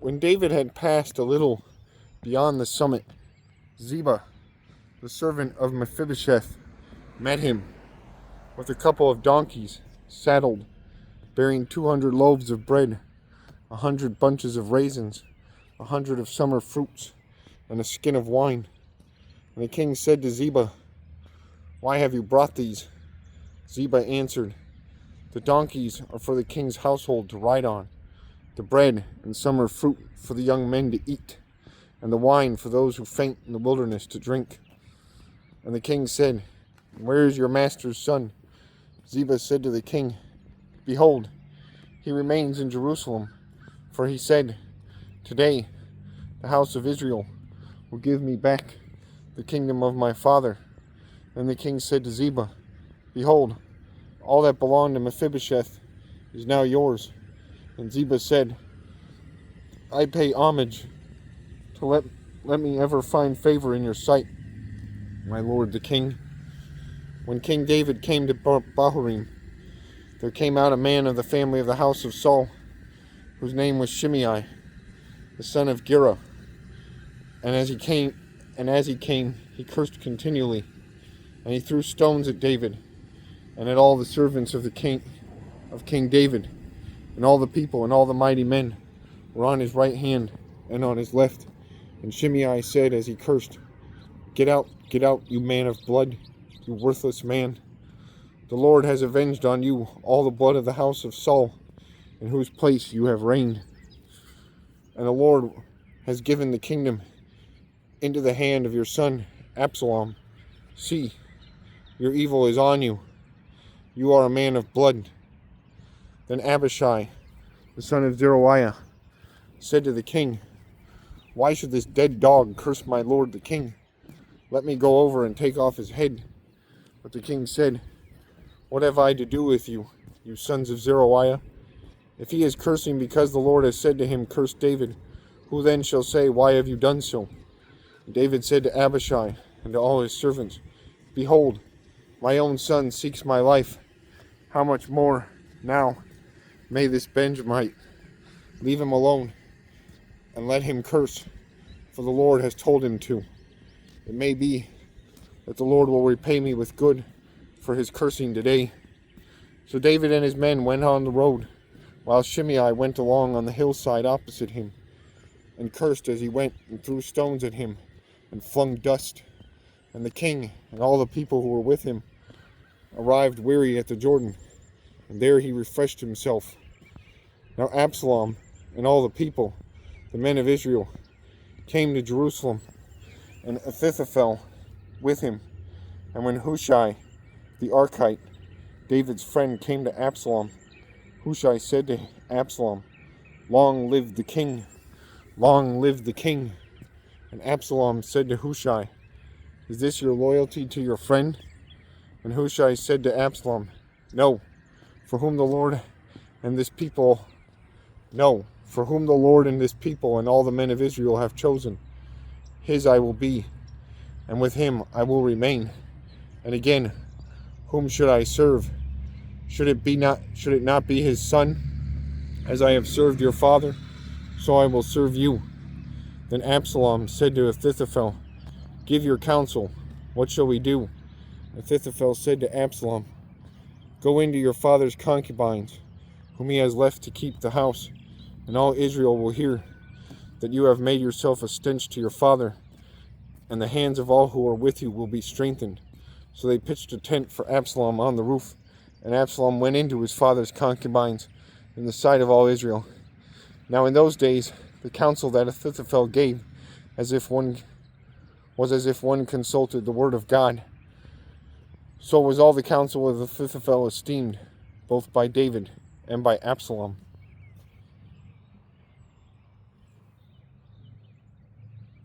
When David had passed a little beyond the summit, Ziba, the servant of Mephibosheth, met him with a couple of donkeys saddled, bearing 200 loaves of bread, 100 bunches of raisins, 100 of summer fruits, and a skin of wine. And the king said to Ziba, "Why have you brought these?" Ziba answered, "The donkeys are for the king's household to ride on, the bread and summer fruit for the young men to eat, and the wine for those who faint in the wilderness to drink." And the king said, "Where is your master's son?" Ziba said to the king, "Behold, he remains in Jerusalem, for he said, 'Today the house of Israel will give me back the kingdom of my father.'" Then the king said to Ziba, "Behold, all that belonged to Mephibosheth is now yours." And Ziba said, "I pay homage to let me ever find favor in your sight, my lord the king." When King David came to Bahurim, there came out a man of the family of the house of Saul, whose name was Shimei, the son of Gera. And as he came, he cursed continually, and he threw stones at David and at all the servants of King David, and all the people and all the mighty men were on his right hand and on his left. And Shimei said as he cursed, get out, you man of blood, you worthless man. The Lord has avenged on you all the blood of the house of Saul, in whose place you have reigned. And the Lord has given the kingdom into the hand of your son Absalom. See, your evil is on you. You are a man of blood." Then Abishai, the son of Zeruiah, said to the king, "Why should this dead dog curse my lord the king? Let me go over and take off his head." But the king said, "What have I to do with you, you sons of Zeruiah? If he is cursing because the Lord has said to him, 'Curse David,' who then shall say, 'Why have you done so?'" And David said to Abishai and to all his servants, "Behold, my own son seeks my life. How much more now may this Benjamite? Leave him alone and let him curse, for the Lord has told him to. It may be that the Lord will repay me with good for his cursing today." So David and his men went on the road, while Shimei went along on the hillside opposite him, and cursed as he went, and threw stones at him, and flung dust. And the king and all the people who were with him arrived weary at the Jordan, and there he refreshed himself. Now Absalom and all the people, the men of Israel, came to Jerusalem, and Ahithophel with him. And when Hushai the Archite, David's friend, came to Absalom, Hushai said to Absalom, "Long live the king! Long live the king!" And Absalom said to Hushai, "Is this your loyalty to your friend?" And Hushai said to Absalom, "No, for whom the Lord and this people and all the men of Israel have chosen, his I will be, and with him I will remain. And again, whom should I serve? Should it not be his son? As I have served your father, so I will serve you." Then Absalom said to Ahithophel, "Give your counsel. What shall we do?" Ahithophel said to Absalom, "Go into your father's concubines, whom he has left to keep the house, and all Israel will hear that you have made yourself a stench to your father, and the hands of all who are with you will be strengthened." So they pitched a tent for Absalom on the roof, and Absalom went into his father's concubines in the sight of all Israel. Now in those days the counsel that Ahithophel gave was as if one consulted the word of God. So was all the counsel of Ahithophel esteemed, both by David and by Absalom.